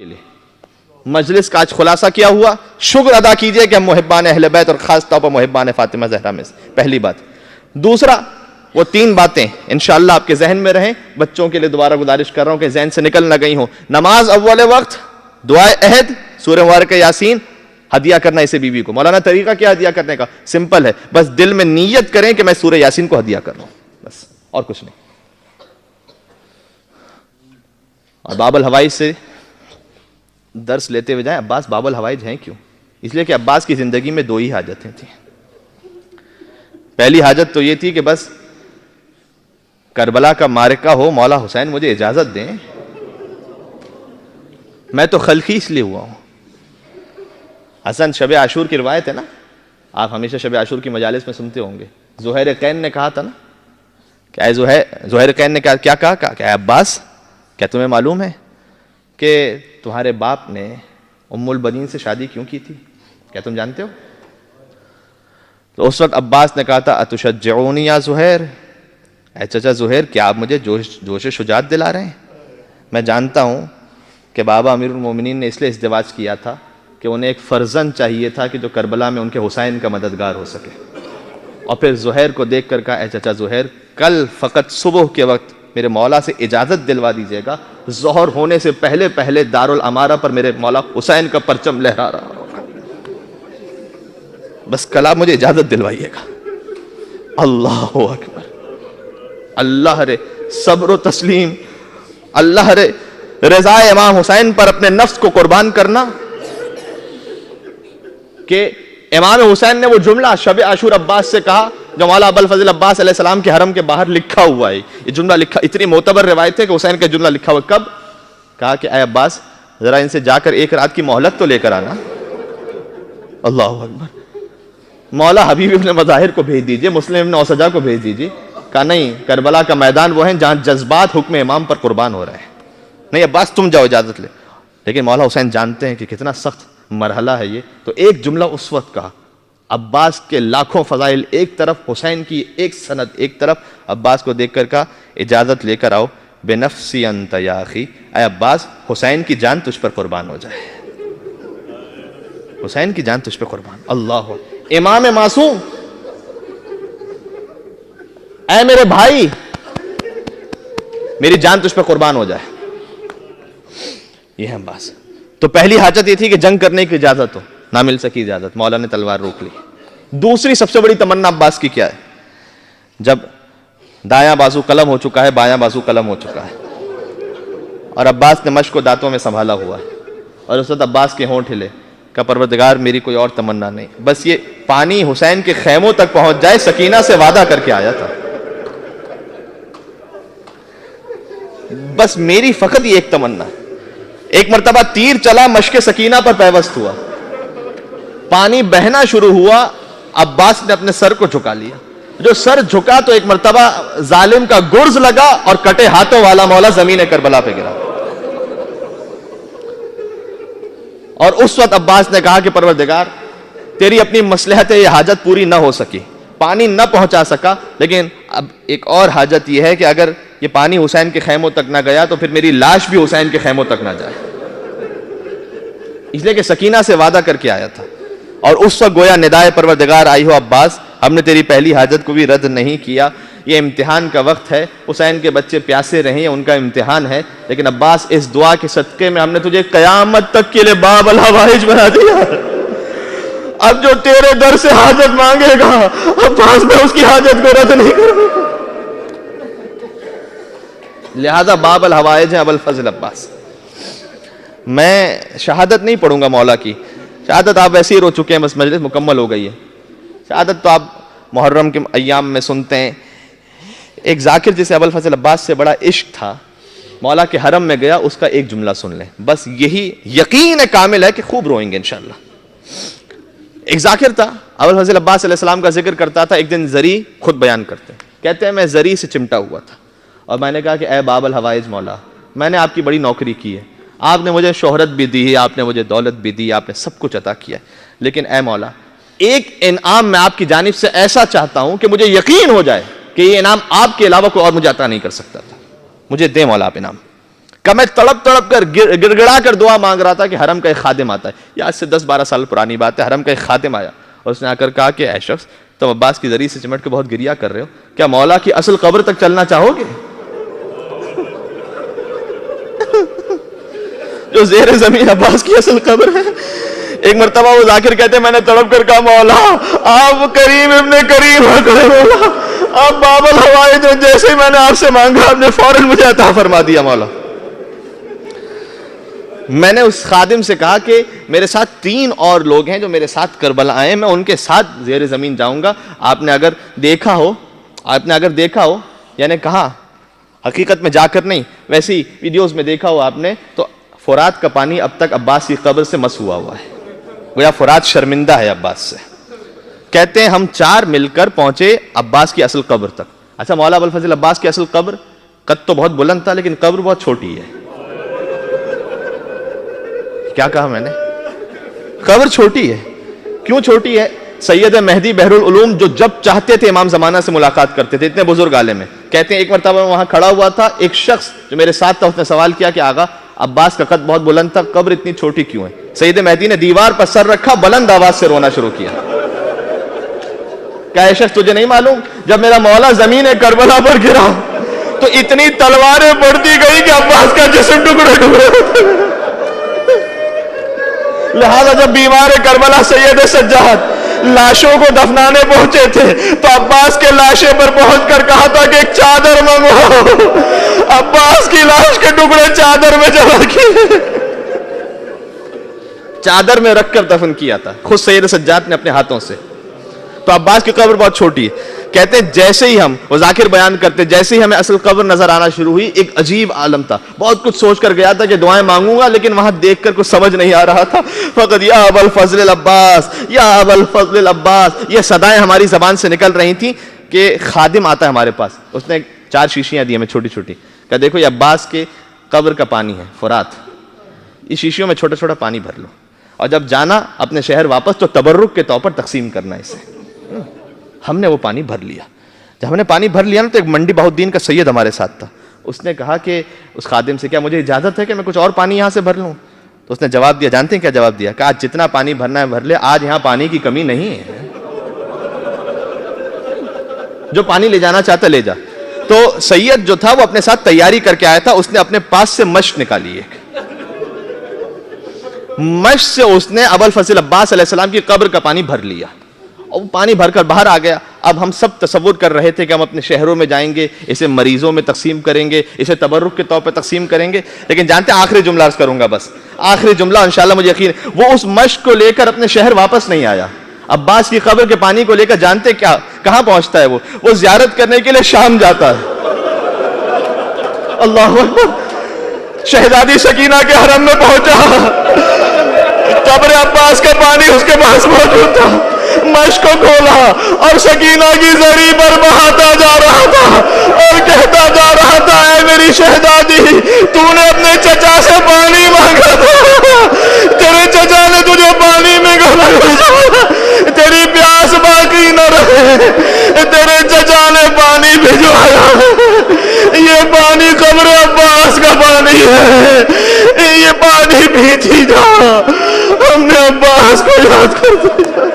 کے لیے مجلس کا آج خلاصہ کیا ہوا. شکر ادا کیجئے کہ ہم محبان اہل بیت اور خاص طور پر محبان فاطمہ زہرا میں سے. پہلی بات. دوسرا، وہ 3 باتیں انشاءاللہ آپ کے ذہن میں رہیں. بچوں کے لیے دوبارہ گزارش کر رہا ہوں کہ ذہن سے نکل نہ گئی ہوں. نماز اول وقت، دعائے عہد، سورہ مبارکہ یاسین، ہدیہ کرنا اسے بیوی کو. مولانا طریقہ کیا ہدیہ کرنے کا؟ سمپل ہے، بس دل میں نیت کریں کہ میں سورہ یاسین کو ہدیہ کر رہا ہوں، بس اور کچھ نہیں. اور باب الحوائج سے درس لیتے ہوئے جائیں. عباس باب الحوائج ہیں کیوں؟ اس لیے کہ عباس کی زندگی میں 2 ہی حاجتیں تھیں. پہلی حاجت تو یہ تھی کہ بس کربلا کا معرکہ ہو، مولا حسین مجھے اجازت دیں، میں تو خلقی اس لیے ہوا ہوں. حسن شب عاشور کی روایت ہے نا، آپ ہمیشہ شب عاشور کی مجالس میں سنتے ہوں گے. زہیر قین نے کہا تھا نا کہ اے زہیر قین نے کیا کہا کہ اے عباس، کیا تمہیں معلوم ہے کہ تمہارے باپ نے ام البنین سے شادی کیوں کی تھی؟ کیا تم جانتے ہو؟ تو اس وقت عباس نے کہا تھا اتشجعونی یا زہیر، اے چچا زہیر، کیا آپ مجھے جوش شجاعت دلا رہے ہیں؟ میں جانتا ہوں کہ بابا امیر المومنین نے اس لیے ازدواج کیا تھا کہ انہیں ایک فرزند چاہیے تھا کہ جو کربلا میں ان کے حسین کا مددگار ہو سکے. اور پھر زہیر کو دیکھ کر کہا اے چچا زہیر، کل فقط صبح کے وقت میرے مولا سے اجازت دلوا دیجیے گا، ظہر ہونے سے پہلے پہلے دارالامارہ پر میرے مولا حسین کا پرچم لہرا رہا ہوگا، بس کل آپ مجھے اجازت دلوائیے گا. اللہ اکبر، اللہ رے صبر و تسلیم، اللہ رے رضا امام حسین پر اپنے نفس کو قربان کرنا. کہ امام حسین نے وہ جملہ شب عاشور عباس سے کہا جو مولا ابوالفضل عباس علیہ السلام کے حرم کے باہر لکھا ہوا ہے. یہ جملہ لکھا، اتنی معتبر روایت ہے کہ حسین کا جملہ لکھا ہوا. کب کہا کہ اے عباس، ذرا ان سے جا کر 1 رات کی مہلت تو لے کر آنا. اللہ اکبر. مولا حبیب ابن مظاہر کو بھیج دیجئے، مسلم ابن اوسجا کو بھیج دیجئے. کہا نہیں، کربلا کا میدان وہ ہے جہاں جذبات حکم امام پر قربان ہو رہے ہیں. نہیں عباس تم جاؤ، اجازت لے. لیکن مولا حسین جانتے ہیں کہ کتنا سخت مرحلہ ہے یہ، تو ایک جملہ اس وقت کہا. عباس کے لاکھوں فضائل ایک طرف، حسین کی ایک سند ایک طرف. عباس کو دیکھ کر کہا اجازت لے کر آؤ. بنفسی انت یا اخی، اے عباس، حسین کی جان تجھ پر قربان ہو جائے، حسین کی جان تجھ پر قربان. اللہ امام معصوم، اے میرے بھائی، میری جان تجھ پر قربان ہو جائے. یہ ہے عباس. تو پہلی حاجت یہ تھی کہ جنگ کرنے کی اجازت ہو، نہ مل سکی اجازت، مولا نے تلوار روک لی. دوسری سب سے بڑی تمنا عباس کی کیا ہے؟ جب دایاں بازو قلم ہو چکا ہے، بایاں بازو قلم ہو چکا ہے، اور عباس نے مشق کو دانتوں میں سنبھالا ہوا ہے، اور اس وقت عباس کے ہونٹ ہلے کہ پروردگار میری کوئی اور تمنا نہیں، بس یہ پانی حسین کے خیموں تک پہنچ جائے. سکینہ سے وعدہ کر کے آیا تھا، بس میری فقط یہ ایک تمنا. ایک مرتبہ تیر چلا، مشق سکینہ پر پیوست ہوا، پانی بہنا شروع ہوا، عباس نے اپنے سر کو جھکا لیا. جو سر جھکا تو ایک مرتبہ ظالم کا گرز لگا اور کٹے ہاتھوں والا مولا زمین کربلا پہ گرا. اور اس وقت عباس نے کہا کہ پروردگار، تیری اپنی مصلحت ہے، یہ حاجت پوری نہ ہو سکی، پانی نہ پہنچا سکا، لیکن اب ایک اور حاجت یہ ہے کہ اگر یہ پانی حسین کے خیموں تک نہ گیا تو پھر میری لاش بھی حسین کے خیموں تک نہ جائے. اس لیے کہ سکینہ سے وعدہ کر کے آیا تھا. اور اس وقت گویا ندائے پروردگار آئی ہو، عباس ہم نے تیری پہلی حاجت کو بھی رد نہیں کیا، یہ امتحان کا وقت ہے، حسین کے بچے پیاسے رہیں، ان کا امتحان ہے، لیکن عباس اس دعا کے صدقے میں ہم نے تجھے قیامت تک کے لیے باب الحوائج بنا دیا. اب جو تیرے در سے حاجت مانگے گا، عباس میں اس کی حاجت کو رد نہیں کروں گا. لہذا باب الحوائج ہے ابوالفضل عباس. میں شہادت نہیں پڑھوں گا مولا کی، شہادت آپ ویسے ہی رو چکے ہیں، بس مجلس مکمل ہو گئی ہے. شہادت تو آپ محرم کے ایام میں سنتے ہیں. ایک ذاکر جسے ابوالفضل عباس سے بڑا عشق تھا، مولا کے حرم میں گیا، اس کا ایک جملہ سن لیں، بس یہی یقین کامل ہے کہ خوب روئیں گے انشاءاللہ. ایک ذاکر تھا، ابوالفضل عباس علیہ السلام کا ذکر کرتا تھا. ایک دن زری خود بیان کرتے ہیں، کہتے ہیں میں زری سے چمٹا ہوا تھا اور میں نے کہا کہ اے باب الحوائج مولا، میں نے آپ کی بڑی نوکری کی ہے، آپ نے مجھے شہرت بھی دی ہے، آپ نے مجھے دولت بھی دی، آپ نے سب کچھ عطا کیا ہے، لیکن اے مولا ایک انعام میں آپ کی جانب سے ایسا چاہتا ہوں کہ مجھے یقین ہو جائے کہ یہ انعام آپ کے علاوہ کوئی اور مجھے عطا نہیں کر سکتا تھا. مجھے دے مولا آپ انعام. کہ میں تڑپ تڑپ کر گڑ گڑا کر دعا مانگ رہا تھا کہ حرم کا ایک خادم آتا ہے. یہ آج سے 10-12 سال پرانی بات ہے. حرم کا ایک خادم آیا اور اس نے آ کر کہا کہ اے شخص تم عباس کی ذریعے سے چمٹ کے بہت گریا کر رہے ہو, کیا مولا کی اصل قبر تک چلنا چاہو گے؟ جو زیر زمین عباس کی اصل قبر ہے. ایک مرتبہ وہ ذاکر کہتے ہیں میں نے تڑپ کر کہا مولا آپ کریم ابن کریم کرے مولا, آپ باب الحوائج جو جیسے ہی میں نے آپ سے مانگا آپ نے فوراً مجھے عطا فرما دیا مولا. میں نے اس خادم سے کہا کہ میرے ساتھ 3 اور لوگ ہیں جو میرے ساتھ کربلا آئے, میں ان کے ساتھ زیر زمین جاؤں گا. آپ نے اگر دیکھا ہو یعنی کہا حقیقت میں جا کر نہیں, ویسی ویڈیوز میں دیکھا ہو آپ نے, تو فرات کا پانی اب تک عباس کی قبر سے مس ہوا ہے. گویا فرات شرمندہ ہے عباس سے. کہتے ہیں ہم 4 مل کر پہنچے عباس کی اصل قبر تک. اچھا مولا ابوالفضل عباس کی اصل قبر قد تو بہت بلند تھا لیکن قبر بہت چھوٹی ہے. کیا کہا میں نے؟ قبر چھوٹی ہے. کیوں چھوٹی ہے؟ سید مہدی بحر العلوم جو جب چاہتے تھے امام زمانہ سے ملاقات کرتے تھے, اتنے بزرگ عالم ہیں. کہتے ہیں ایک مرتبہ وہاں کھڑا ہوا تھا, ایک شخص جو میرے ساتھ تھا اس نے سوال کیا کہ آقا عباس کا قد بہت بلند تھا, قبر اتنی چھوٹی کیوں ہے؟ سید مہدی نے دیوار پر سر رکھا, بلند آواز سے رونا شروع کیا. کیا اے شخص تجھے نہیں معلوم جب میرا مولا زمین کربلا پر گرا تو اتنی تلواریں بڑھتی گئی کہ عباس کا جسم ٹکڑے ٹکڑے ہوتے گئے. لہذا جب بیمار کربلا سید سجاد لاشوں کو دفنانے پہنچے تھے تو عباس کے لاشے پر پہنچ کر کہا تھا کہ ایک چادر منگواؤ. عباس کی لاش کے ٹکڑے چادر میں جمع کیے, چادر میں رکھ کر دفن کیا تھا خود سید سجاد نے اپنے ہاتھوں سے. تو عباس کی قبر بہت چھوٹی ہے. کہتے ہیں جیسے ہی ہم, وہ ذاکر بیان کرتے, جیسے ہی ہمیں اصل قبر نظر آنا شروع ہوئی ایک عجیب عالم تھا. بہت کچھ سوچ کر گیا تھا کہ دعائیں مانگوں گا لیکن وہاں دیکھ کر کچھ سمجھ نہیں آ رہا تھا. فقط یا ابا الفضل العباس, یا ابا الفضل العباس, یہ صدائیں ہماری زبان سے نکل رہی تھیں کہ خادم آتا ہے ہمارے پاس. اس نے 4 شیشیاں دی ہمیں چھوٹی چھوٹی, کہ دیکھو یہ عباس کے قبر کا پانی ہے فرات, اس شیشیوں میں چھوٹا چھوٹا پانی بھر لو اور جب جانا اپنے شہر واپس تو تبرک کے طور پر تقسیم کرنا اسے. ہم نے وہ پانی بھر لیا. جب ہم نے پانی بھر لیا نا تو ایک منڈی بہاؤالدین کا سید ہمارے ساتھ تھا. اس نے کہا کہ اس خادم سے کیا مجھے اجازت ہے کہ میں کچھ اور پانی یہاں سے بھر لوں؟ تو اس نے جواب دیا, جانتے ہیں کیا جواب دیا؟ کہا جتنا پانی بھرنا ہے بھر لے, آج یہاں پانی کی کمی نہیں ہے, جو پانی لے جانا چاہتا لے جا. تو سید جو تھا وہ اپنے ساتھ تیاری کر کے آیا تھا. اس نے اپنے پاس سے مشق نکالی, ایک مشق سے اس نے ابوالفضل عباس علیہ السلام کی قبر کا پانی بھر لیا اور پانی بھر کر باہر آ گیا. اب ہم سب تصور کر رہے تھے کہ ہم اپنے شہروں میں جائیں گے, اسے مریضوں میں تقسیم کریں گے, اسے تبرک کے طور پہ تقسیم کریں گے. لیکن جانتے ہیں آخری جملہ عرض کروں گا, بس آخری جملہ انشاءاللہ مجھے یقین, وہ اس مشق کو لے کر اپنے شہر واپس نہیں آیا. عباس کی قبر کے پانی کو لے کر جانتے کیا کہاں پہنچتا ہے؟ وہ زیارت کرنے کے لیے شام جاتا ہے. اللہ اکبر. شہزادی سکینہ کے حرم میں پہنچا, قبر عباس کا پانی اس کے پاس موجود تھا. مشق کو کھولا اور سکینہ کی زری پر بہاتا جا رہا تھا اور کہتا جا رہا تھا, اے میری شہزادی تو نے اپنے چچا سے پانی مانگا تھا, تیرے چچا نے تجھے پانی میں گھلا, تیری پیاس باقی نہ رہے, تیرے چچا نے پانی بھجوایا. یہ پانی قبر عباس کا پانی ہے, یہ پانی پیتی جا, ہم نے عباس کو یاد کر دیا.